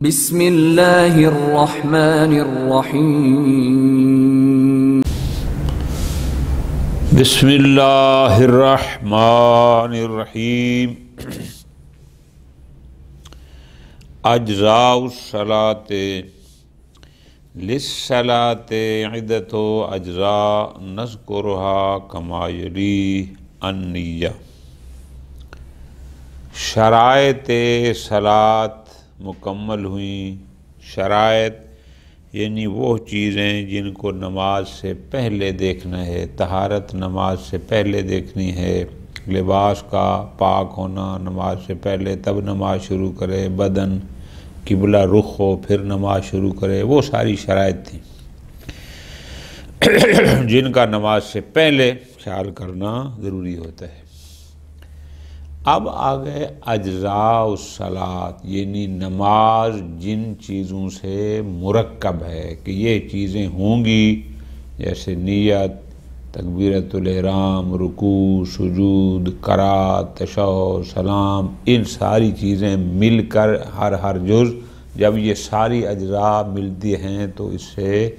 بسم اللہ الرحمن الرحیم بسم اللہ الرحمن الرحیم اجزاء الصلاۃ للصلاۃ عدۃ اجزاء نذکرها کما یلی النیہ۔ شرائط صلاۃ مکمل ہوئیں۔ شرائط یعنی وہ چیزیں جن کو نماز سے پہلے دیکھنا ہے، طہارت نماز سے پہلے دیکھنی ہے، لباس کا پاک ہونا نماز سے پہلے، تب نماز شروع کرے، بدن قبلہ رخ ہو پھر نماز شروع کرے، وہ ساری شرائط تھیں جن کا نماز سے پہلے خیال کرنا ضروری ہوتا ہے۔ اب آگئے اجزاء الصلاۃ، یعنی نماز جن چیزوں سے مرکب ہے کہ یہ چیزیں ہوں گی، جیسے نیت، تکبیرۃ الاحرام، رکوع، سجود، قرات، تشہد، سلام، ان ساری چیزیں مل کر ہر جز جب یہ ساری اجزاء ملتی ہیں تو اس سے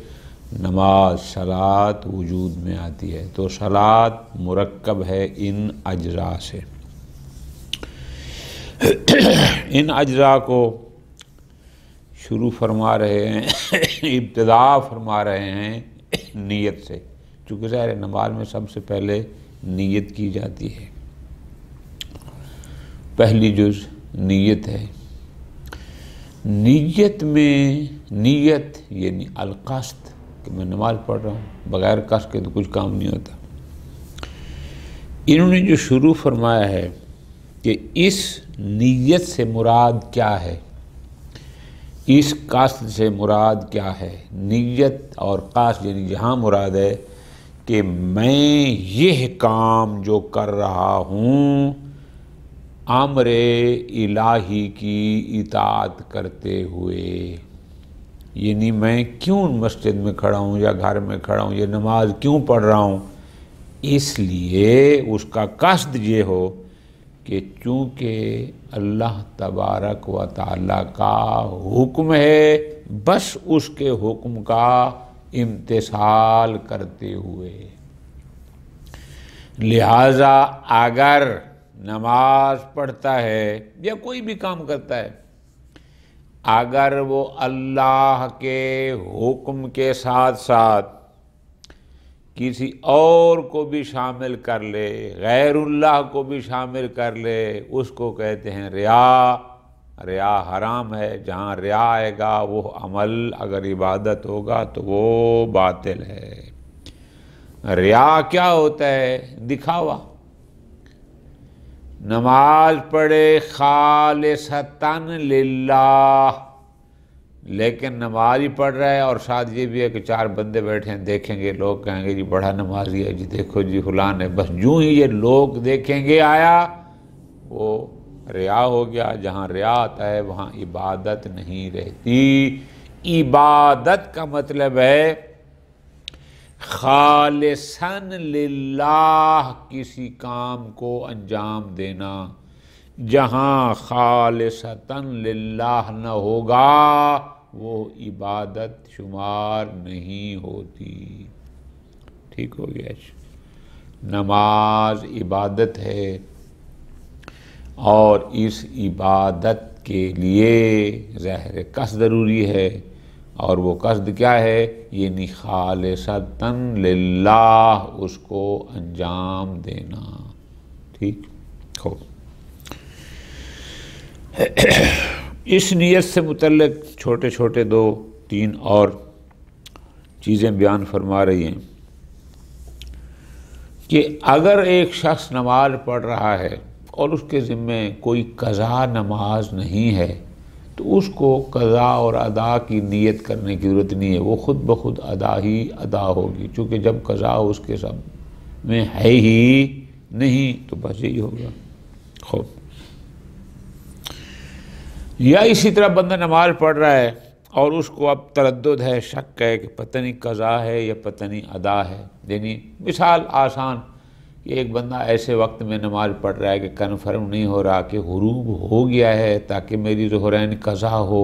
نماز صلاۃ وجود میں آتی ہے۔ تو صلاۃ مرکب ہے ان اجزاء سے۔ ان اجزاء کو شروع فرما رہے ہیں، ابتدا فرما رہے ہیں نیت سے، چونکہ ظاہر نماز میں سب سے پہلے نیت کی جاتی ہے۔ پہلی جز نیت ہے۔ نیت میں نیت یعنی القصد، کہ میں نماز پڑھ رہا ہوں، بغیر قصد کے تو کچھ کام نہیں ہوتا۔ انہوں نے جو شروع فرمایا ہے کہ اس نیت سے مراد کیا ہے، اس قصد سے مراد کیا ہے۔ نیت اور قصد یعنی یہاں مراد ہے کہ میں یہ کام جو کر رہا ہوں امر الہی کی اطاعت کرتے ہوئے، یعنی میں کیوں مسجد میں کھڑا ہوں یا گھر میں کھڑا ہوں، یہ نماز کیوں پڑھ رہا ہوں، اس لیے اس کا قصد یہ ہو کہ چونکہ اللہ تبارک و تعالیٰ کا حکم ہے، بس اس کے حکم کا امتثال کرتے ہوئے، لہذا اگر نماز پڑھتا ہے یا کوئی بھی کام کرتا ہے، اگر وہ اللہ کے حکم کے ساتھ ساتھ کسی اور کو بھی شامل کر لے، غیر اللہ کو بھی شامل کر لے، اس کو کہتے ہیں ریا۔ ریا حرام ہے، جہاں ریا آئے گا وہ عمل اگر عبادت ہوگا تو وہ باطل ہے۔ ریا کیا ہوتا ہے؟ دکھاوا۔ نماز پڑھے خالصتاً للہ، لیکن نماز ہی پڑھ رہا ہے اور ساتھ یہ بھی ہے کہ چار بندے بیٹھے ہیں، دیکھیں گے لوگ، کہیں گے جی بڑا نمازی ہے، جی دیکھو جی فلان ہے، بس یوں ہی یہ لوگ دیکھیں گے آیا، وہ ریا ہو گیا۔ جہاں ریا آتا ہے وہاں عبادت نہیں رہتی۔ عبادت کا مطلب ہے خالصاً للہ کسی کام کو انجام دینا۔ جہاں خالصتاً للہ نہ ہوگا وہ عبادت شمار نہیں ہوتی۔ ٹھیک ہو گیا؟ نماز عبادت ہے اور اس عبادت کے لیے ظاہر قصد ضروری ہے، اور وہ قصد کیا ہے؟ یعنی خالصتاً للہ اس کو انجام دینا۔ ٹھیک ہو؟ اس نیت سے متعلق چھوٹے چھوٹے دو تین اور چیزیں بیان فرما رہی ہیں کہ اگر ایک شخص نماز پڑھ رہا ہے اور اس کے ذمے کوئی قضا نماز نہیں ہے تو اس کو قضا اور ادا کی نیت کرنے کی ضرورت نہیں ہے، وہ خود بخود ادا ہی ادا ہوگی، چونکہ جب قضا اس کے سب میں ہے ہی نہیں تو بس یہی ہوگا۔ خوب، یا اسی طرح بندہ نماز پڑھ رہا ہے اور اس کو اب تردد ہے، شک ہے کہ پتہ نہیں قضا ہے یا پتہ نہیں ادا ہے۔ یعنی مثال آسان کہ ایک بندہ ایسے وقت میں نماز پڑھ رہا ہے کہ کنفرم نہیں ہو رہا کہ غروب ہو گیا ہے تاکہ میری ظہرین قضا ہو،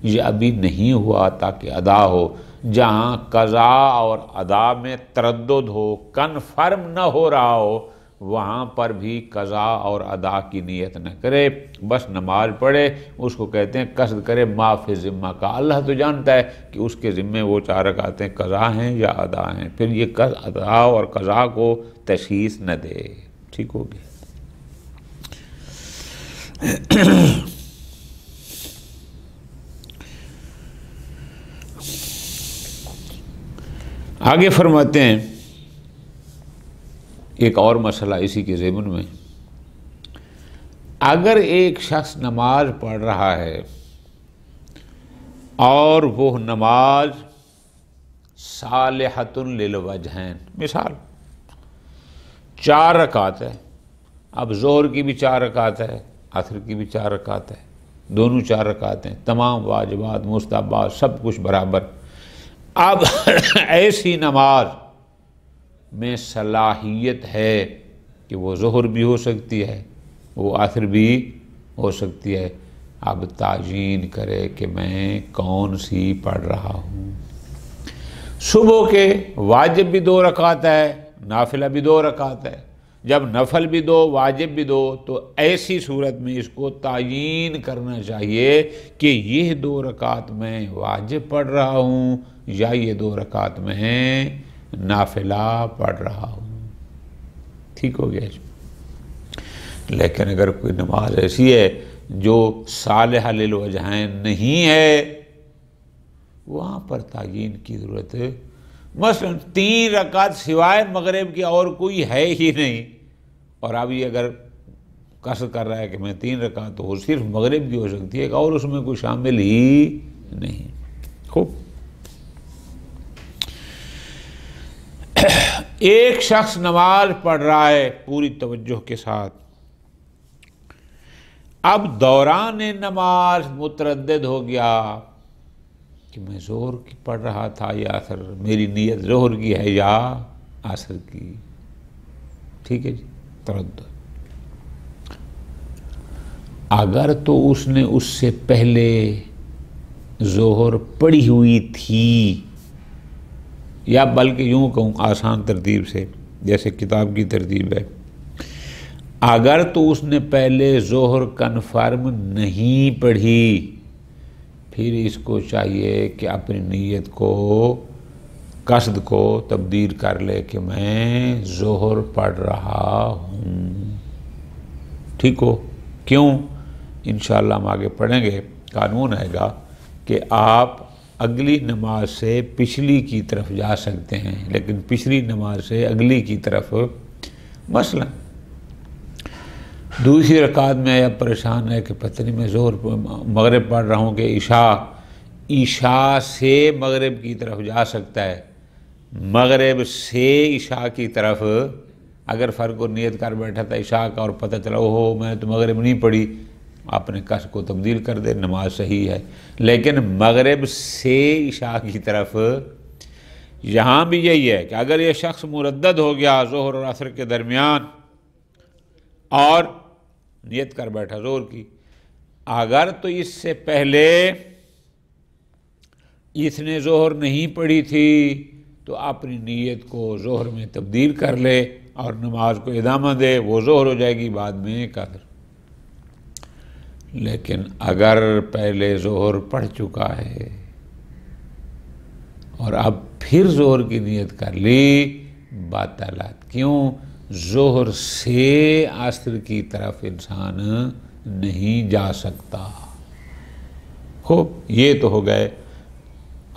یہ ابھی نہیں ہوا تاکہ ادا ہو۔ جہاں قضا اور ادا میں تردد ہو، کنفرم نہ ہو رہا ہو، وہاں پر بھی قضا اور ادا کی نیت نہ کرے، بس نماز پڑھے، اس کو کہتے ہیں قصد کرے ما فی ذمہ کا۔ اللہ تو جانتا ہے کہ اس کے ذمے وہ 4 رکعتیں قضا ہیں یا ادا ہیں، پھر یہ ادا اور قضا کو تشخیص نہ دے۔ ٹھیک ہو گیا؟ آگے فرماتے ہیں ایک اور مسئلہ اسی کے ضمن میں، اگر ایک شخص نماز پڑھ رہا ہے اور وہ نماز صالحۃ للوجہین، مثال 4 رکعت ہے، اب ظہر کی بھی 4 رکعت ہے، عصر کی بھی 4 رکعت ہے، دونوں 4 رکعتیں، تمام واجبات مستحبات سب کچھ برابر۔ اب ایسی نماز میں صلاحیت ہے کہ وہ ظہر بھی ہو سکتی ہے، وہ عصر بھی ہو سکتی ہے، اب تعیین کرے کہ میں کون سی پڑھ رہا ہوں۔ صبح کے واجب بھی 2 رکعت ہے، نافلہ بھی 2 رکعت ہے، جب نفل بھی 2 واجب بھی 2 تو ایسی صورت میں اس کو تعیین کرنا چاہیے کہ یہ 2 رکعت میں واجب پڑھ رہا ہوں یا یہ 2 رکعت میں نافلہ پڑھ رہا ہوں۔ ٹھیک ہو گیا؟ لیکن اگر کوئی نماز ایسی ہے جو صالحہ للوجہین نہیں ہے، وہاں پر تعیین کی ضرورت ہے۔ مثلا 3 رکعت سوائے مغرب کی اور کوئی ہے ہی نہیں، اور اب یہ اگر قصد کر رہا ہے کہ میں 3 رکعت تو وہ صرف مغرب کی ہو سکتی ہے اور اس میں کوئی شامل ہی نہیں۔ خوب، ایک شخص نماز پڑھ رہا ہے پوری توجہ کے ساتھ، اب دوران نماز متردد ہو گیا کہ میں ظہر کی پڑھ رہا تھا یا عصر، میری نیت ظہر کی ہے یا عصر کی۔ ٹھیک ہے جی، تردد۔ اگر تو اس نے اس سے پہلے ظہر پڑھی ہوئی تھی، یا بلکہ یوں کہوں آسان ترتیب سے جیسے کتاب کی ترتیب ہے، اگر تو اس نے پہلے ظہر کنفرم نہیں پڑھی، پھر اس کو چاہیے کہ اپنی نیت کو، قصد کو تبدیل کر لے کہ میں ظہر پڑھ رہا ہوں۔ ٹھیک ہو؟ کیوں؟ انشاءاللہ ہم آگے پڑھیں گے، قانون آئے گا کہ آپ اگلی نماز سے پچھلی کی طرف جا سکتے ہیں، لیکن پچھلی نماز سے اگلی کی طرف، مثلا دوسری رکعت میں اب پریشان ہے کہ پتہ نہیں میں ظہر مغرب پڑھ رہا ہوں کہ عشاء سے مغرب کی طرف جا سکتا ہے، مغرب سے عشاء کی طرف اگر فرق و نیت کر بیٹھا تھا عشاء کا اور پتہ چلا ہو میں تو مغرب نہیں پڑھی، اپنے قصد کو تبدیل کر دے، نماز صحیح ہے۔ لیکن مغرب سے عشاء کی طرف یہاں بھی یہی ہے کہ اگر یہ شخص مردد ہو گیا ظہر اور عصر کے درمیان اور نیت کر بیٹھا ظہر کی، اگر تو اس سے پہلے اس نے ظہر نہیں پڑھی تھی تو اپنی نیت کو ظہر میں تبدیل کر لے اور نماز کو ادامہ دے، وہ ظہر ہو جائے گی، بعد میں قصر۔ لیکن اگر پہلے ظہر پڑھ چکا ہے اور اب پھر ظہر کی نیت کر لی، باطلات۔ کیوں؟ ظہر سے عصر کی طرف انسان نہیں جا سکتا۔ خوب، یہ تو ہو گئے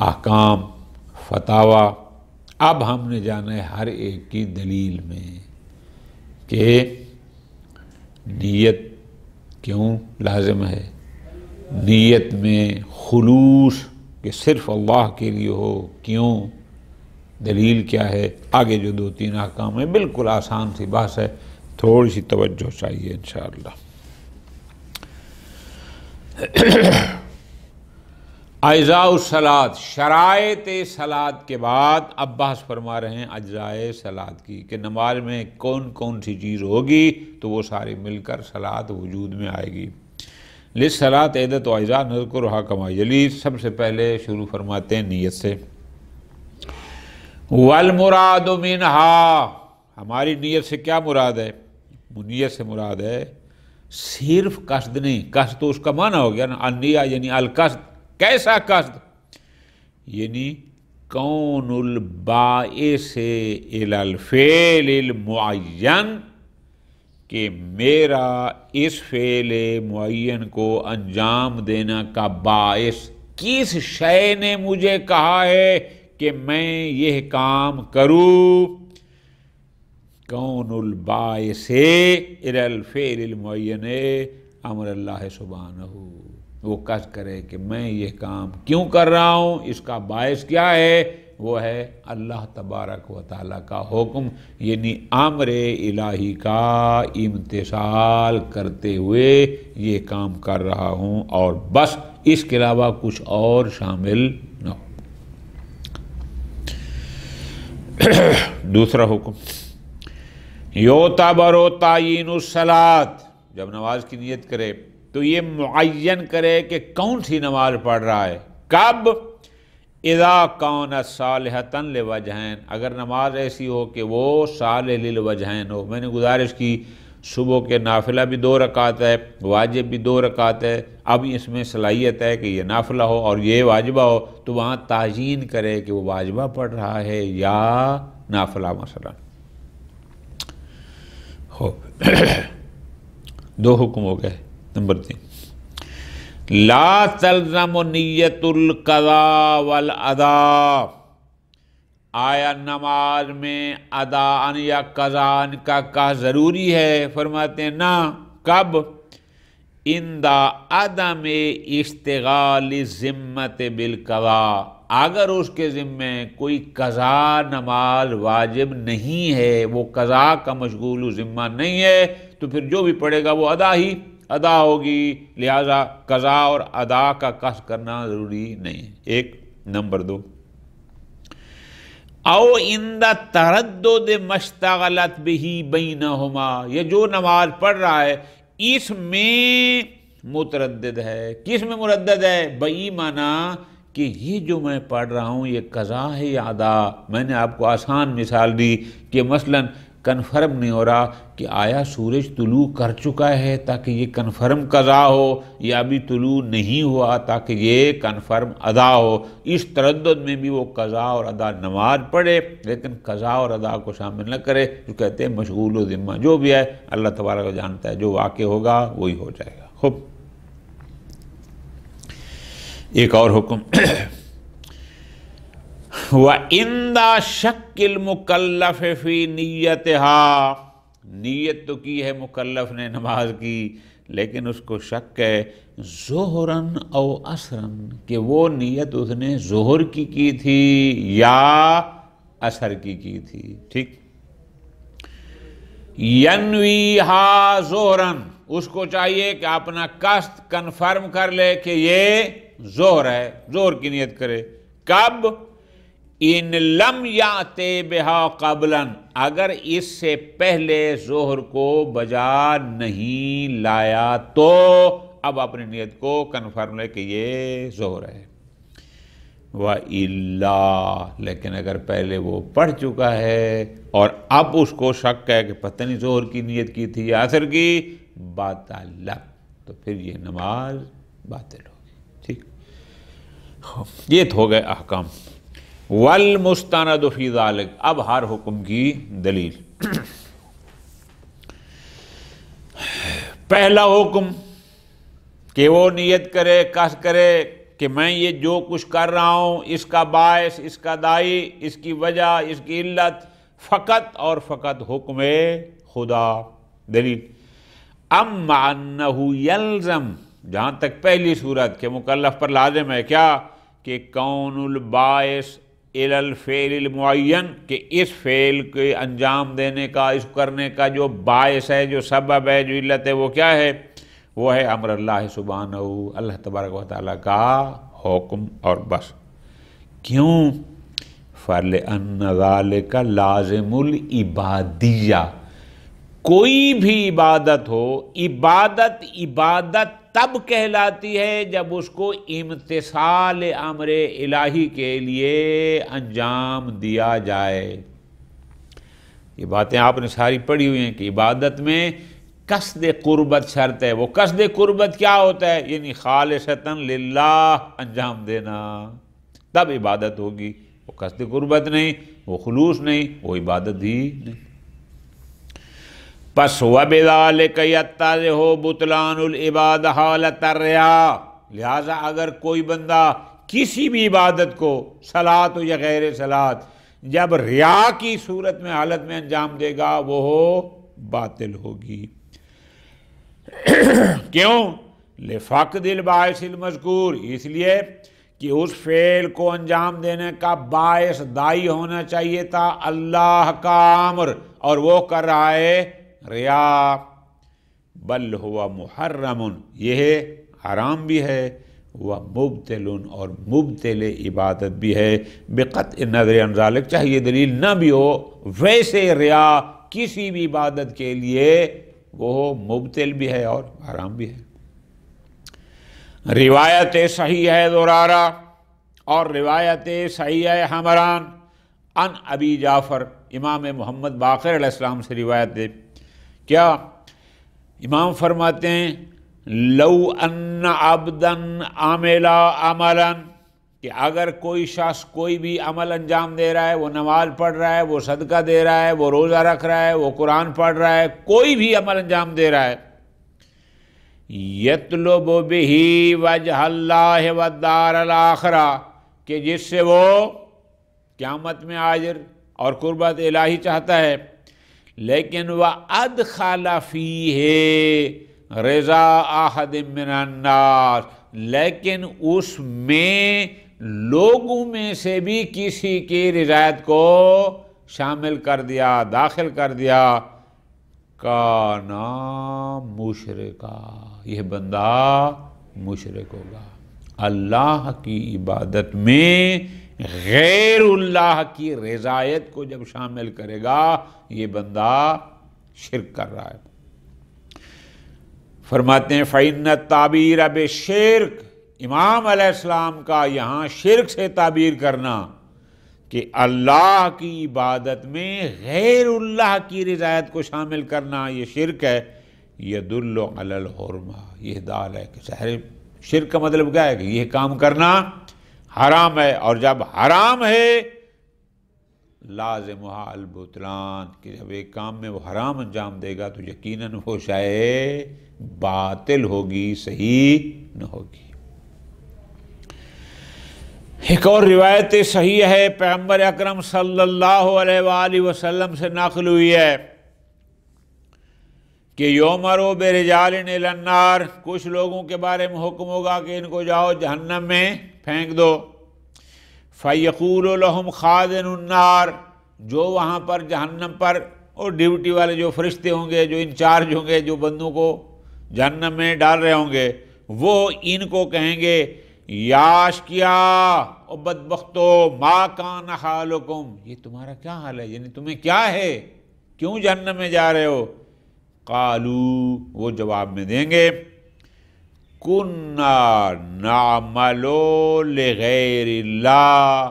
احکام، فتاوی۔ اب ہم نے جانا ہے ہر ایک کی دلیل میں کہ نیت کیوں لازم ہے، نیت میں خلوص کہ صرف اللہ کے لیے ہو، کیوں، دلیل کیا ہے۔ آگے جو 2-3 احکام ہیں، بالکل آسان سی بحث ہے، تھوڑی سی توجہ چاہیے انشاءاللہ۔ اجزاء الصلاۃ، شرائط صلاۃ کے بعد اب بحث فرما رہے ہیں اجزاء صلاۃ کی، کہ نماز میں کون کون سی چیز ہوگی تو وہ ساری مل کر صلاۃ وجود میں آئے گی۔ للصلاۃ عدۃ و اذا نذکرھا کما یلی، سب سے پہلے شروع فرماتے ہیں نیت سے۔ والمراد منہا، ہماری نیت سے کیا مراد ہے؟ نیت سے مراد ہے صرف قصد نہیں، قصد تو اس کا معنی ہو گیا نا، النیہ یعنی القصد، کیسا قصد؟ یعنی کون الباعث الی الفعل المعین، کہ میرا اس فعل معین کو انجام دینا کا باعث، کس شے نے مجھے کہا ہے کہ میں یہ کام کروں؟ کون الباعث الی الفعل المعین امر اللہ سبحانہ، وہ قصد کرے کہ میں یہ کام کیوں کر رہا ہوں، اس کا باعث کیا ہے؟ وہ ہے اللہ تبارک و تعالیٰ کا حکم، یعنی امر الہی کا امتثال کرتے ہوئے یہ کام کر رہا ہوں، اور بس اس کے علاوہ کچھ اور شامل نہ ہو۔ دوسرا حکم، یعتبر تعیین الصلاۃ، جب نماز کی نیت کرے تو یہ معین کرے کہ کون سی نماز پڑھ رہا ہے، کب؟ اذا کانت صالحۃ لوجہین، اگر نماز ایسی ہو کہ وہ صالح للوجہین ہو۔ میں نے گزارش کی صبح کے نافلہ بھی 2 رکعت ہے، واجب بھی 2 رکعت ہے، اب اس میں صلاحیت ہے کہ یہ نافلہ ہو اور یہ واجبہ ہو، تو وہاں تعیین کرے کہ وہ واجبہ پڑھ رہا ہے یا نافلہ مثلا ہو۔ 2 حکم ہو گئے۔ نمبر 3، لا تلزم نیت القضاء والادا، آیا نماز میں اداء یا قضاء کا ضروری ہے؟ فرماتے ہیں نا، کب؟ عند عدم اشتغال الذمۃ بالقضاء، اگر اس کے ذمے کوئی قضاء نماز واجب نہیں ہے، وہ قضاء کا مشغول و ذمہ نہیں ہے، تو پھر جو بھی پڑھے گا وہ ادا ہوگی، لہذا قضاء اور ادا کا قصد کرنا ضروری نہیں ہے۔ ایک۔ نمبر 2، او عند تردد ما اشتغلت به بینہما، یہ جو نماز پڑھ رہا ہے اس میں متردد ہے۔ کس میں مردد ہے؟ بئی مانا کہ یہ جو میں پڑھ رہا ہوں یہ قضاء ہے یا ادا؟ میں نے آپ کو آسان مثال دی کہ مثلاً کنفرم نہیں ہو رہا کہ آیا سورج طلوع کر چکا ہے تاکہ یہ کنفرم قضاء ہو، یا ابھی طلوع نہیں ہوا تاکہ یہ کنفرم ادا ہو۔ اس تردد میں بھی وہ قضاء اور ادا نماز پڑھے، لیکن قضاء اور ادا کو شامل نہ کرے، جو کہتے ہیں مشغول و ذمہ جو بھی ہے اللہ تبارک و جانتا ہے، جو واقع ہوگا وہی ہو جائے گا۔ خوب، ایک اور حکم، وَعِنْدَ شَكِّ الْمُكَلَّفِ فِي نِيَّتِهَا، نیت تو کی ہے مکلف نے نماز کی، لیکن اس کو شک ہے ظہراً او عصراً، کہ وہ نیت اس نے ظہر کی تھی یا عصر کی تھی۔ ٹھیک، ینویہا ظہراً، اس کو چاہیے کہ اپنا قصد کنفرم کر لے کہ یہ ظہر ہے، ظہر کی نیت کرے۔ کب؟ ان لم یاتے بہا قبلاً، اگر اس سے پہلے ظہر کو بجا نہیں لایا تو اب اپنی نیت کو کنفرم لے کہ یہ ظہر ہے۔ وَإِلَّا، لیکن اگر پہلے وہ پڑھ چکا ہے اور اب اس کو شک ہے کہ پتہ نہیں ظہر کی نیت کی تھی یا عصر کی، باطل، تو پھر یہ نماز باطل ہوگی۔ ٹھیک، یہ تو ہو گئے احکام۔ والمستند فی ذالک، اب ہر حکم کی دلیل۔ پہلا حکم کہ وہ نیت کرے، قصد کرے کہ میں یہ جو کچھ کر رہا ہوں اس کا باعث، اس کا داعی، اس کی وجہ، اس کی علت فقط اور فقط حکم خدا۔ دلیل، اما انہ یلزم، جہاں تک پہلی صورت کہ مکلف پر لازم ہے کیا؟ کہ کون الباعث الی الفعل المعین، کہ اس فعل کے انجام دینے کا، اس کرنے کا جو باعث ہے، جو سبب ہے، جو علت ہے، وہ کیا ہے؟ وہ ہے امر اللہ سبحانہ، اللہ تبارک و تعالیٰ کا حکم، اور بس۔ کیوں؟ فَلِأَنَّ ذَلِكَ لازم العبادیہ، کوئی بھی عبادت ہو، عبادت تب کہلاتی ہے جب اس کو امتثال امر الہی کے لیے انجام دیا جائے۔ یہ باتیں آپ نے ساری پڑھی ہوئی ہیں کہ عبادت میں قصد قربت شرط ہے۔ وہ قصد قربت کیا ہوتا ہے؟ یعنی خالصتاً للہ انجام دینا، تب عبادت ہوگی۔ وہ قصد قربت نہیں، وہ خلوص نہیں، وہ عبادت ہی نہیں۔ پس وَبِذَلِكَ يَتَّضِحُ بُطْلَانُ الْعِبَادَةِ حَالَةَ الرِّیَاءِ، لہٰذا اگر کوئی بندہ کسی بھی عبادت کو، صلاۃ ہو یا غیر صلاۃ، جب ریا کی صورت میں حالت میں انجام دے گا وہ باطل ہوگی۔ کیوں؟ لِفَقْدِ الْبَاعِثِ الْمَذْکُورِ، اس لیے کہ اس فعل کو انجام دینے کا باعث داعی ہونا چاہیے تھا اللہ کا امر، اور وہ کر رہا ہے ریا۔ بل ہوا محرم، یہ حرام بھی ہے، وہ مبتل، اور مبتل عبادت بھی ہے، بقطع نظر عن ذالک، چاہے یہ دلیل نہ بھی ہو، ویسے ریا کسی بھی عبادت کے لیے وہ مبتل بھی ہے اور حرام بھی ہے۔ روایت صحیح ہے زرارہ اور روایت صحیح ہے حمران ان ابی جعفر، امام محمد باقر علیہ السلام سے روایت ہے۔ کیا امام فرماتے ہیں لو ان عبدا عمل عملا، کہ اگر کوئی شخص کوئی بھی عمل انجام دے رہا ہے، وہ نماز پڑھ رہا ہے، وہ صدقہ دے رہا ہے، وہ روزہ رکھ رہا ہے، وہ قرآن پڑھ رہا ہے، کوئی بھی عمل انجام دے رہا ہے، یطلب بہ وجہ اللہ والدار الآخرہ، کہ جس سے وہ قیامت میں اجر اور قربت الہی چاہتا ہے، لیکن وَأَدْخَلَ فِيهِ رضا احد من الناس، لیکن اس میں لوگوں میں سے بھی کسی کی رضایت کو شامل کر دیا، داخل کر دیا، کانا مشرکا، یہ بندہ مشرک ہوگا۔ اللہ کی عبادت میں غیر اللہ کی رضایت کو جب شامل کرے گا یہ بندہ شرک کر رہا ہے۔ فرماتے ہیں فَإِنَّ التَّعْبِيرَ بِالشِّرْكِ، امام علیہ السلام کا یہاں شرک سے تعبیر کرنا کہ اللہ کی عبادت میں غیر اللہ کی رضایت کو شامل کرنا یہ شرک ہے، يَدُلُّ عَلَى الْحُرْمَةِ، یہ دال ہے کہ شرک کا مطلب کیا ہے کہ یہ کام کرنا حرام ہے، اور جب حرام ہے لازمها البطلان، کہ جب ایک کام میں وہ حرام انجام دے گا تو یقیناً وہ شے باطل ہوگی، صحیح نہ ہوگی۔ ایک اور روایت صحیح ہے، پیغمبر اکرم صلی اللہ علیہ وآلہ وسلم سے نقل ہوئی ہے کہ یومرو برجال الی النار، کچھ لوگوں کے بارے میں حکم ہوگا کہ ان کو جاؤ جہنم میں پھینک دو، فَيَقُولُ لَهُمْ خَازِنُ النَّارِ، جو وہاں پر جہنم پر اور ڈیوٹی والے جو فرشتے ہوں گے، جو انچارج ہوں گے، جو بندوں کو جہنم میں ڈال رہے ہوں گے، وہ ان کو کہیں گے یاش کیا او بدبختو ما کان حالکم، یہ تمہارا کیا حال ہے، یعنی تمہیں کیا ہے، کیوں جہنم میں جا رہے ہو؟ قالو، وہ جواب میں دیں گے کننا نعمل لغیر اللہ،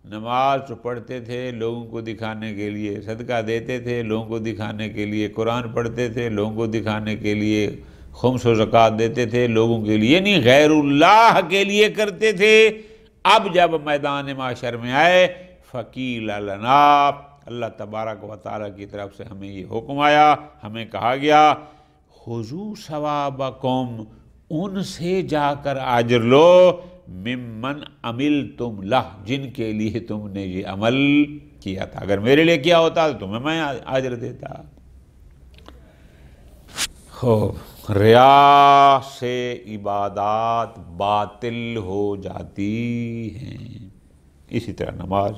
نماز تو پڑھتے تھے لوگوں کو دکھانے کے لیے، صدقہ دیتے تھے لوگوں کو دکھانے کے لیے، قرآن پڑھتے تھے لوگوں کو دکھانے کے لیے، خمس و زکوٰۃ دیتے تھے لوگوں کے لیے، یعنی غیر اللہ کے لیے کرتے تھے۔ اب جب میدان معاشر میں آئے فقیل لنا، اللہ تبارک و تعالیٰ کی طرف سے ہمیں یہ حکم آیا، ہمیں کہا گیا خذوا ثوابکم، ان سے جا کر اجر لو، ممن عملتم لہ، جن کے لیے تم نے یہ عمل کیا تھا، اگر میرے لیے کیا ہوتا تو تمہیں میں اجر دیتا۔ ریا سے عبادات باطل ہو جاتی ہیں، اسی طرح نماز۔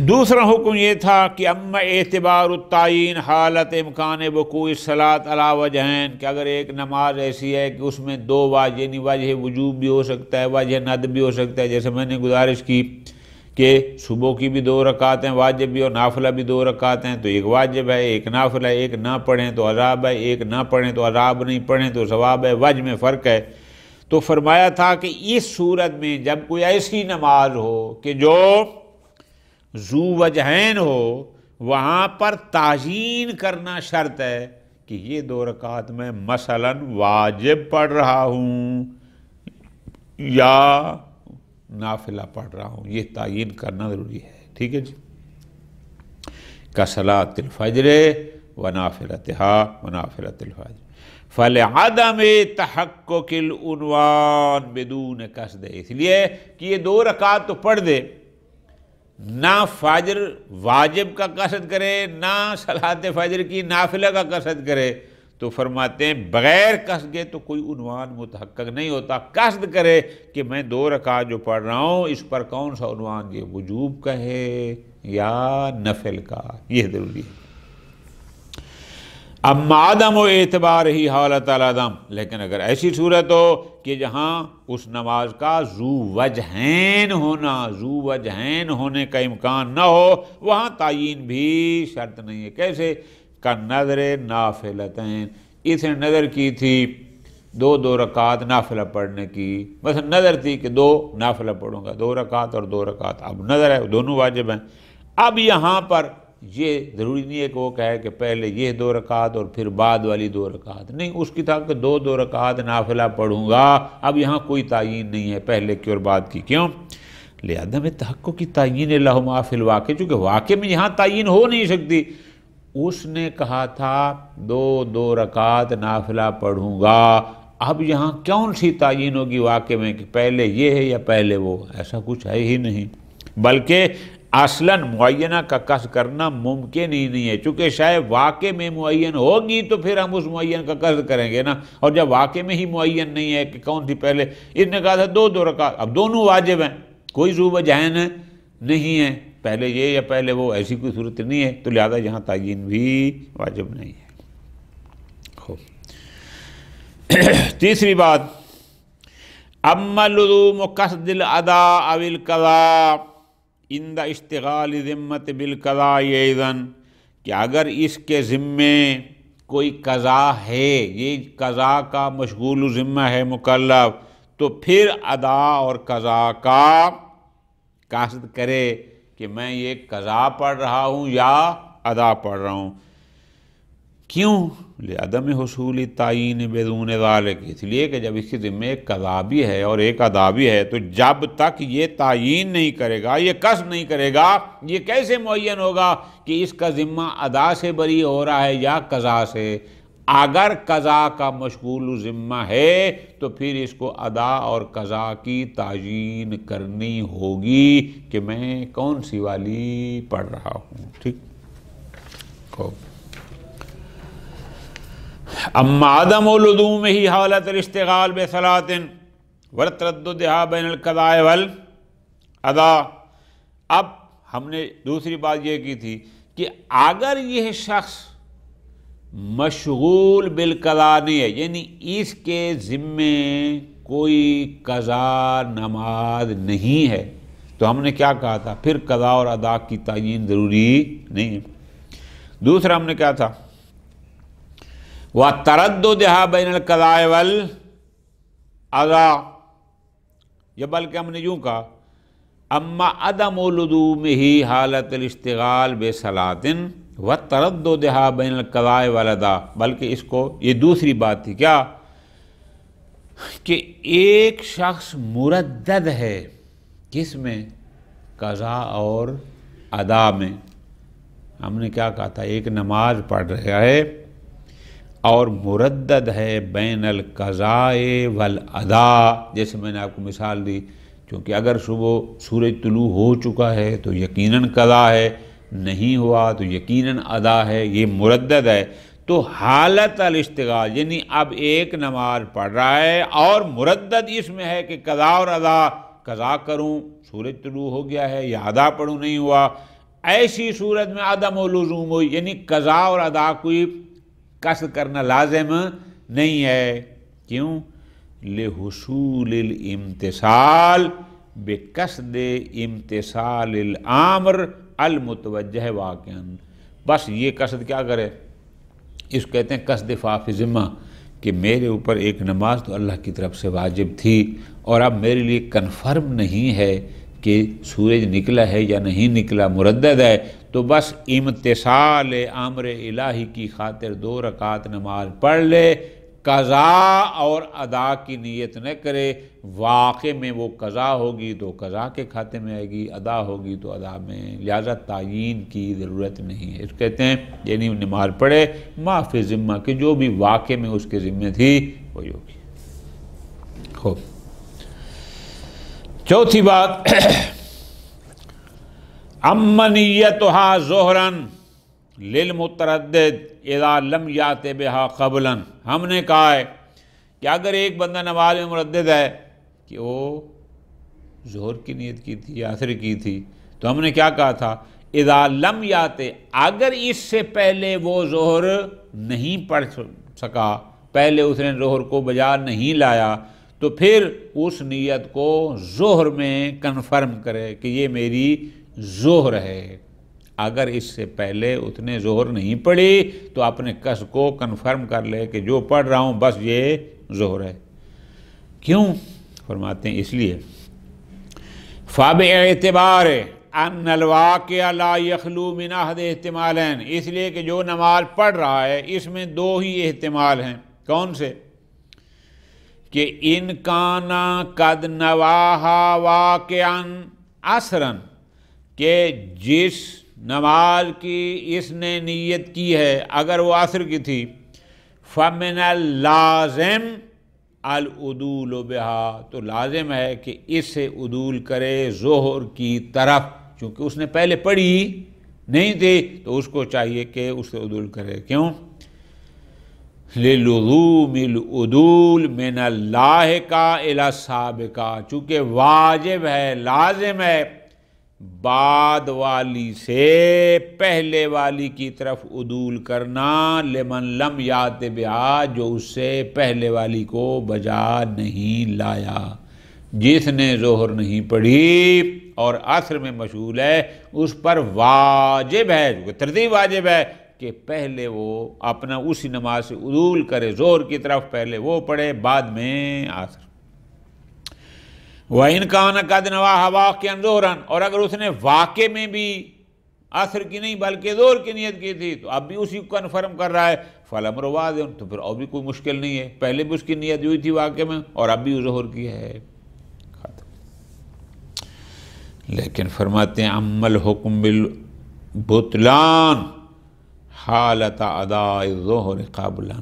دوسرا حکم یہ تھا کہ اما اعتبار التعین حالت امکان وقوع الصلاۃ علی وجہین، کہ اگر ایک نماز ایسی ہے کہ اس میں دو وجہ، یعنی وجہ وجوب بھی ہو سکتا ہے، وجہ ندب بھی ہو سکتا ہے، جیسے میں نے گزارش کی کہ صبح کی بھی 2 رکعتیں واجب بھی اور نافلہ بھی 2 رکعتیں، تو ایک واجب ہے ایک نافلہ ہے، ایک نہ پڑھیں تو عذاب ہے، ایک نہ پڑھیں تو عذاب نہیں، پڑھیں تو ثواب ہے، وجہ میں فرق ہے۔ تو فرمایا تھا کہ اس صورت میں جب کوئی ایسی نماز ہو کہ جو ذو وجہین ہو، وہاں پر تعیین کرنا شرط ہے کہ یہ 2 رکعت میں مثلاً واجب پڑھ رہا ہوں یا نافلہ پڑھ رہا ہوں، یہ تعیین کرنا ضروری ہے، ٹھیک ہے جی۔ کصلاۃ الفجر ونافلتها ونافلۃ الفجر فلعدم تحقق العنوان بدون قصد، اس لیے کہ یہ 2 رکعت تو پڑھ دے، نہ فجر واجب کا قصد کرے نہ صلاۃ فجر کی نافلہ کا قصد کرے، تو فرماتے ہیں بغیر قصد کے تو کوئی عنوان متحقق نہیں ہوتا۔ قصد کرے کہ میں 2 رکعت جو پڑھ رہا ہوں اس پر کون سا عنوان، یہ وجوب کا ہے یا نفل کا، یہ ضروری ہے۔ اما عدم و اعتبار ہی حالت العدم، لیکن اگر ایسی صورت ہو کہ جہاں اس نماز کا ذو وجہین ہونے کا امکان نہ ہو، وہاں تعیین بھی شرط نہیں ہے۔ کیسے؟ کا نظر نافلتین، اس نے نظر کی تھی 2 رکعت نافلہ پڑھنے کی، بس نظر تھی کہ 2 نافلہ پڑھوں گا، 2 رکعت اور 2 رکعت، اب نظر ہے دونوں واجب ہیں۔ اب یہاں پر یہ ضروری نہیں ہے کہ وہ کہے کہ پہلے یہ 2 رکعت اور پھر بعد والی 2 رکعت، نہیں، اس کی تھا کہ 2 رکعت نافلہ پڑھوں گا، اب یہاں کوئی تعیین نہیں ہے پہلے کی اور بعد کی۔ کیوں؟ لعدم تحقق کی تعیین لہما فی الواقع، چونکہ واقع میں یہاں تعیین ہو نہیں سکتی۔ اس نے کہا تھا 2 رکعت نافلہ پڑھوں گا، اب یہاں کون سی تعیین ہوگی واقع میں کہ پہلے یہ ہے یا پہلے وہ؟ ایسا کچھ ہے ہی نہیں، بلکہ اصلاً معینہ کا قصد کرنا ممکن ہی نہیں ہے، چونکہ شاید واقع میں معین ہوگی تو پھر ہم اس معین کا قصد کریں گے نا، اور جب واقع میں ہی معین نہیں ہے کہ کون سی پہلے، اس نے کہا تھا 2 رکعت، اب دونوں واجب ہیں، کوئی ذو وجہین نہیں ہے، پہلے یہ یا پہلے وہ، ایسی کوئی صورت نہیں ہے، تو لہذا یہاں تعیین بھی واجب نہیں ہے۔ خوب، تیسری بات، اما لزوم قصد الادا او القضاء عند اشتغال ذمت بالقضاء ایضاً، کہ اگر اس کے ذمے کوئی قضا ہے، یہ قضا کا مشغول ذمہ ہے مکلف، تو پھر ادا اور قضا کا قصد کرے کہ میں یہ قضا پڑھ رہا ہوں یا ادا پڑھ رہا ہوں۔ کیوں؟ لعدم حصول تعین بدون ذالک، اس لیے کہ جب اس کے ذمہ ایک قضا بھی ہے اور ایک ادا بھی ہے، تو جب تک یہ تعیین نہیں کرے گا، یہ قصد نہیں کرے گا، یہ کیسے معین ہوگا کہ اس کا ذمہ ادا سے بری ہو رہا ہے یا قضا سے؟ اگر قضا کا مشغول ذمہ ہے تو پھر اس کو ادا اور قضا کی تعیین کرنی ہوگی کہ میں کون سی والی پڑھ رہا ہوں، ٹھیک؟ خوب، اما عدم لزوم ہی حالت الاشتغال بصلاۃ وترددها بین القضاء والادا، اب ہم نے دوسری بات یہ کی تھی کہ اگر یہ شخص مشغول بالقضاء نہیں ہے، یعنی اس کے ذمے کوئی قضا نماز نہیں ہے، تو ہم نے کیا کہا تھا؟ پھر قضا اور ادا کی تعیین ضروری نہیں ہے۔ دوسرا ہم نے کیا تھا؟ وَتَرَدُّدِهَا بَيْنَ الْقَضَاءِ وَالْأَدَاءِ، یا بلکہ ہم نے یوں کہا اما عدم لزومہ حالت الاشتغال بصلاۃ وَتَرَدُّدِهَا بَيْنَ الْقَضَاءِ وَالْأَدَاءِ، بلکہ اس کو یہ دوسری بات تھی کیا کہ ایک شخص مردد ہے، کس میں؟ قضا اور ادا میں۔ ہم نے کیا کہا تھا؟ ایک نماز پڑھ رہا ہے اور مردد ہے بین القضاء والادا، جیسے میں نے آپ کو مثال دی، کیونکہ اگر صبح سورج طلوع ہو چکا ہے تو یقیناً قضا ہے، نہیں ہوا تو یقیناً ادا ہے، یہ مردد ہے۔ تو حالت الاشتغال یعنی اب ایک نماز پڑھ رہا ہے اور مردد اس میں ہے کہ قضا اور ادا، قضا کروں سورج طلوع ہو گیا ہے یا ادا پڑھوں نہیں ہوا، ایسی صورت میں عدم و لزوم ہوئی، یعنی قضا اور ادا کوئی قصد کرنا لازم نہیں ہے۔ کیوں؟ لحصول الامتثال بقصد امتثال الامر المتوجہ واقعاً، بس یہ قصد کیا کرے، اس کو کہتے ہیں قصد فافِ ذمہ، کہ میرے اوپر ایک نماز تو اللہ کی طرف سے واجب تھی، اور اب میرے لیے کنفرم نہیں ہے کہ سورج نکلا ہے یا نہیں نکلا، مردد ہے، تو بس امتثال امر الہی کی خاطر 2 رکعت نماز پڑھ لے، قضا اور ادا کی نیت نہ کرے۔ واقع میں وہ قضا ہوگی تو قضا کے کھاتے میں آئے گی، ادا ہوگی تو ادا میں، لہذا تعیین کی ضرورت نہیں ہے۔ اس کہتے ہیں یعنی نماز پڑھے ما فی ذمہ، کہ جو بھی واقع میں اس کے ذمہ تھی وہی ہوگی۔ خوب، چوتھی بات، اما نیتھا ظہرا للمتردد اذا لم یات بہا قبلا، ہم نے کہا ہے کہ اگر ایک بندہ نماز میں مردد ہے کہ وہ ظہر کی نیت کی تھی یا عصر کی تھی، تو ہم نے کیا کہا تھا، اذا لم یات، اگر اس سے پہلے وہ ظہر نہیں پڑھ سکا، پہلے اس نے ظہر کو بجا نہیں لایا، تو پھر اس نیت کو ظہر میں کنفرم کرے کہ یہ میری ظہر ہے۔ اگر اس سے پہلے اس نے ظہر نہیں پڑھی تو اپنے قصد کو کنفرم کر لے کہ جو پڑھ رہا ہوں بس یہ ظہر ہے۔ کیوں؟ فرماتے ہیں اس لیے فَبِاعْتِبَارِ أَنَّ الْوَاقِعَ لَا يَخْلُو مِنْ أَحَدِ احتمالین، اس لیے کہ جو نماز پڑھ رہا ہے اس میں 2 ہی احتمال ہیں۔ کون سے؟ کہ ان کانا قد نواہا واقعا عصرا، کہ جس نماز کی اس نے نیت کی ہے اگر وہ عصر کی تھی، فَمِنَ اللَّازِمِ العدول بہا، تو لازم ہے کہ اس سے عدول کرے ظہر کی طرف، چونکہ اس نے پہلے پڑھی نہیں تھی تو اس کو چاہیے کہ اس سے عدول کرے۔ کیوں؟ لِلُزُومِ العدول مِنَ اللَّاحِقَةِ إِلَى السَّابِقَةِ، چونکہ واجب ہے، لازم ہے بعد والی سے پہلے والی کی طرف عدول کرنا، لمن لم یات بہا، جو اس سے پہلے والی کو بجا نہیں لایا۔ جس نے ظہر نہیں پڑھی اور عصر میں مشغول ہے اس پر واجب ہے، ترتیب واجب ہے کہ پہلے وہ اپنا اسی نماز سے عدول کرے ظہر کی طرف، پہلے وہ پڑھے بعد میں عصر۔ وَإِنْ كَانَ قَدْ نَوَاهَا وَاقِعًا ظُهْرًا، اور اگر اس نے واقع میں بھی عصر کی نہیں بلکہ ظہر کی نیت کی تھی تو اب بھی اسی کو کنفرم کر رہا ہے، فَالْأَمْرُ وَاضِحٌ، تو پھر اور بھی کوئی مشکل نہیں ہے، پہلے بھی اس کی نیت ہوئی تھی واقع میں اور اب بھی ظہر کی ہے۔ لیکن فرماتے ہیں اما الحکم بالبطلان حالت اداء الظہر قبلا،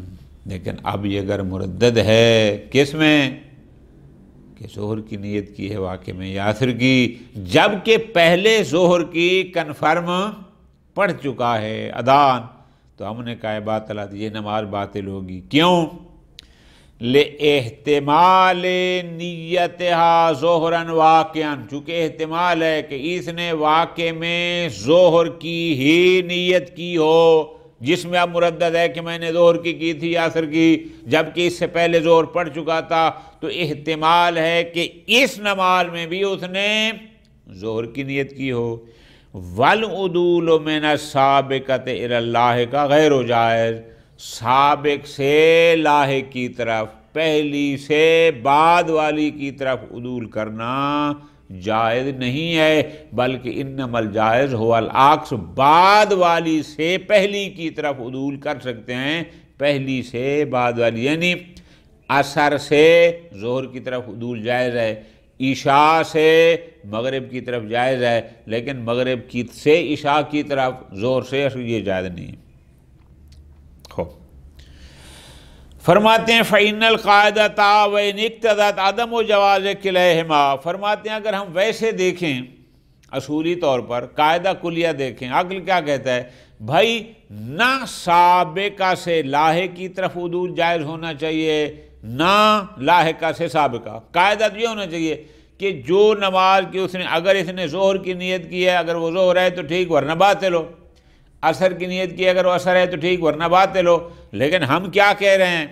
لیکن اب یہ اگر مردد ہے کس میں، کہ ظہر کی نیت کی ہے واقع میں یا عصر کی، جبکہ پہلے ظہر کی کنفرم پڑھ چکا ہے ادان، تو ہم نے کہا باطل، یہ نماز باطل ہوگی۔ کیوں؟ لِاحتمال نیتہا ظہراً واقعاً، چونکہ احتمال ہے کہ اس نے واقع میں ظہر کی ہی نیت کی ہو، جس میں اب مردد ہے کہ میں نے ظہر کی تھی یا عصر کی، جبکہ اس سے پہلے ظہر پڑھ چکا تھا، تو احتمال ہے کہ اس نماز میں بھی اس نے ظہر کی نیت کی ہو۔ وَالْعُدُولُ مِنَ السَّابِقَةِ إِلَى اللَّاحِقَةِ غَيْرُ جائز، سابق سے لاحق کی طرف، پہلی سے بعد والی کی طرف عدول کرنا جائز نہیں ہے، بلکہ انما الجائز هو العکس، بعد والی سے پہلی کی طرف عدول کر سکتے ہیں، پہلی سے بعد والی، یعنی عصر سے ظہر کی طرف عدول جائز ہے، عشاء سے مغرب کی طرف جائز ہے، لیکن مغرب کی سے عشاء کی طرف، ظہر سے یہ جائز نہیں ہے۔ فرماتے ہیں فَإِنَّ الْقَاعِدَةَ وَإِنِ اقْتَضَتْ عَدَمُ جَوَازِ كِلَيْهِمَا، فرماتے ہیں اگر ہم ویسے دیکھیں اصولی طور پر، قاعدہ کلیہ دیکھیں، عقل کیا کہتا ہے بھائی، نہ سابقہ سے لاحق کی طرف عدول جائز ہونا چاہیے، نہ لاحقہ سے سابقہ۔ قاعدہ یہ ہونا چاہیے کہ جو نماز کی اس نے، اگر اس نے ظہر کی نیت کی ہے، اگر وہ ظہر ہے تو ٹھیک ورنہ باطل ہو، عصر کی نیت کی اگر وہ عصر ہے تو ٹھیک ورنہ باطل ہو۔ لیکن ہم کیا کہہ رہے ہیں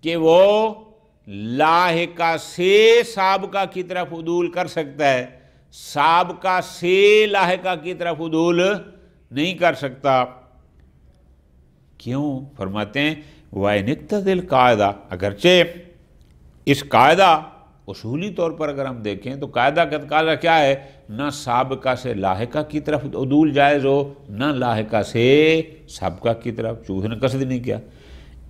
کہ وہ لاحقہ سے سابقہ کی طرف عدول کر سکتا ہے، سابقہ سے لاحقہ کی طرف عدول نہیں کر سکتا۔ کیوں؟ فرماتے ہیں وَإِنِ اقْتَضَى الْقَاعِدَةَ، اگرچہ اس قاعدہ اصولی طور پر اگر ہم دیکھیں تو قاعدہ کا تقاضا کیا ہے؟ نہ سابقہ سے لاحقہ کی طرف عدول جائز ہو، نہ لاحقہ سے سابقہ کی طرف، چونکہ نے قصد نہیں کیا۔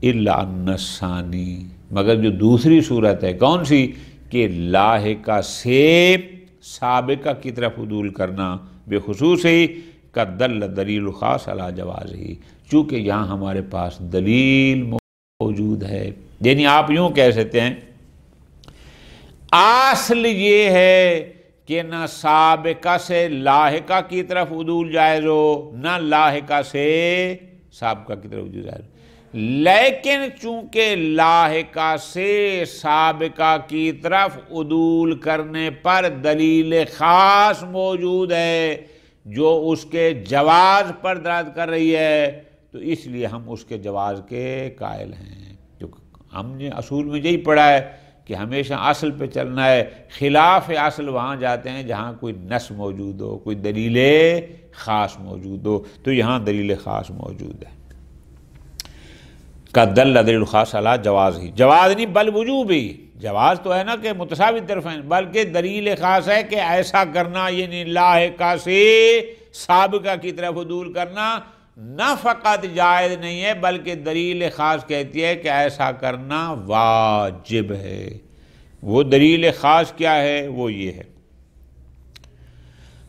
إِلَّا أَنَّ الثَّانِي، مگر جو دوسری صورت ہے کون سی؟ کہ لاحقہ سے سابقہ کی طرف عدول کرنا، بے خصوص ہی قَدْ دَلَّ دلیل خاص علی جوازہ، چونکہ یہاں ہمارے پاس دلیل موجود ہے۔ یعنی آپ یوں کہہ سکتے ہیں اصل یہ ہے کہ نہ سابقہ سے لاحقہ کی طرف عدول جائز ہو، نہ لاحقہ سے سابقہ کی طرف عدول جائز ہو، لیکن چونکہ لاحقہ سے سابقہ کی طرف عدول کرنے پر دلیل خاص موجود ہے جو اس کے جواز پر دلالت کر رہی ہے، تو اس لیے ہم اس کے جواز کے قائل ہیں۔ جو ہم نے اصول میں یہی پڑھا ہے کہ ہمیشہ اصل پہ چلنا ہے، خلاف اصل وہاں جاتے ہیں جہاں کوئی نص موجود ہو، کوئی دلیل خاص موجود ہو، تو یہاں دلیل خاص موجود ہے۔ قَدْ دَلَّ دلیل خاص علی جواز ہی، جواز نہیں بل وجوب ہی، جواز تو ہے نا کہ متساوی طرفین، بلکہ دلیل خاص ہے کہ ایسا کرنا، یعنی لاحقہ سے سابقہ کی طرف عدول کرنا نہ فقط جائز نہیں ہے بلکہ دلیل خاص کہتی ہے کہ ایسا کرنا واجب ہے۔ وہ دلیل خاص کیا ہے؟ وہ یہ ہے،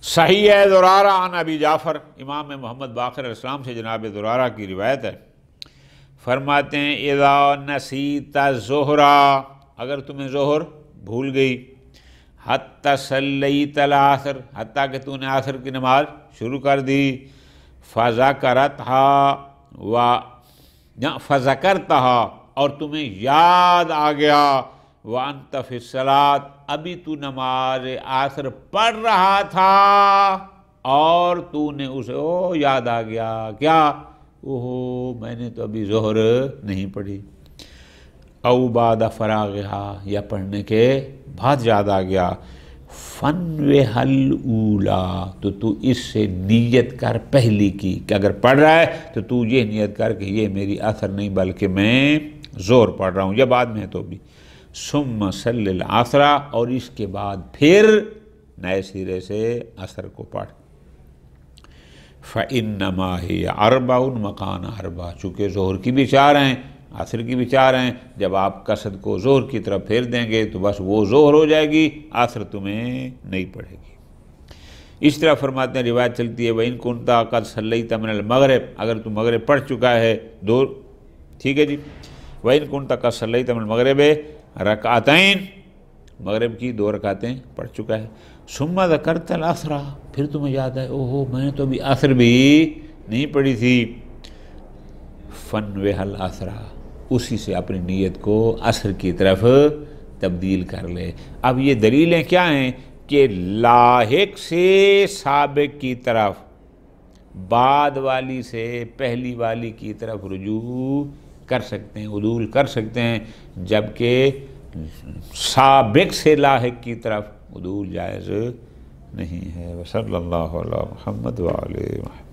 صحیح ہے زرارہ عن ابی جعفر، امام محمد باقر علیہ السلام سے جناب زرارہ کی روایت ہے، فرماتے ہیں اذا نسیت الظہر، اگر تمہیں ظہر بھول گئی، حتی صلیت العصر، حتیٰ کہ تو نے عصر کی نماز شروع کر دی، فذکرتہا، اور تمہیں یاد آ گیا، وانت فی الصلاۃ، ابھی تو نماز عصر پڑھ رہا تھا اور تو نے اسے یاد آ گیا، کیا؟ اوہو میں نے تو ابھی ظہر نہیں پڑھی، او بعد فراغہا، یا پڑھنے کے بعد یاد آ گیا، فَنْوِهَا الْأُولَى، تو اس سے نیت کر پہلی کی، کہ اگر پڑھ رہا ہے تو تو یہ نیت کر کہ یہ میری عصر نہیں بلکہ میں ظہر پڑھ رہا ہوں، یا بعد میں تو بھی، ثُمَّ صَلِّ الْعَصْرَ، اور اس کے بعد پھر نئے سرے سے عصر کو پڑھ، فَإِنَّمَا هِيَ أَرْبَعٌ مَكَانَ أَرْبَعٍ، چونکہ ظہر کی بھی چار ہیں، عصر کی بھی چار ہیں، جب آپ قصد کو ظہر کی طرف پھیر دیں گے تو بس وہ ظہر ہو جائے گی، عصر تمہیں نہیں پڑھے گی۔ اس طرح فرماتے ہیں، روایت چلتی ہے وَإِن كُنْتَ قَدْ صَلَّيْتَ مِنَ الْمَغْرِبِ، اگر تم مغرب پڑھ چکا ہے دو، ٹھیک ہے جی، وَإِن كُنْتَ قَدْ صَلَّيْتَ مِنَ الْمَغْرِبِ رَكْعَتَيْن، مغرب کی 2 رکعتیں پڑھ چکا ہے، ثُمَّ ذَكَرْتَ الْعَصْرَ، پھر تمہیں یاد ہے اوہو میں نے تو ابھی عصر بھی نہیں پڑھی تھی، فَنْوِهَا الْعَصْرَ، اسی سے اپنی نیت کو عصر کی طرف تبدیل کر لے۔ اب یہ دلیلیں کیا ہیں کہ لاحق سے سابق کی طرف، بعد والی سے پہلی والی کی طرف رجوع کر سکتے ہیں، عدول کر سکتے ہیں، جبکہ سابق سے لاحق کی طرف عدول جائز نہیں ہے۔ وصلی اللہ علی محمد وعلی محمد۔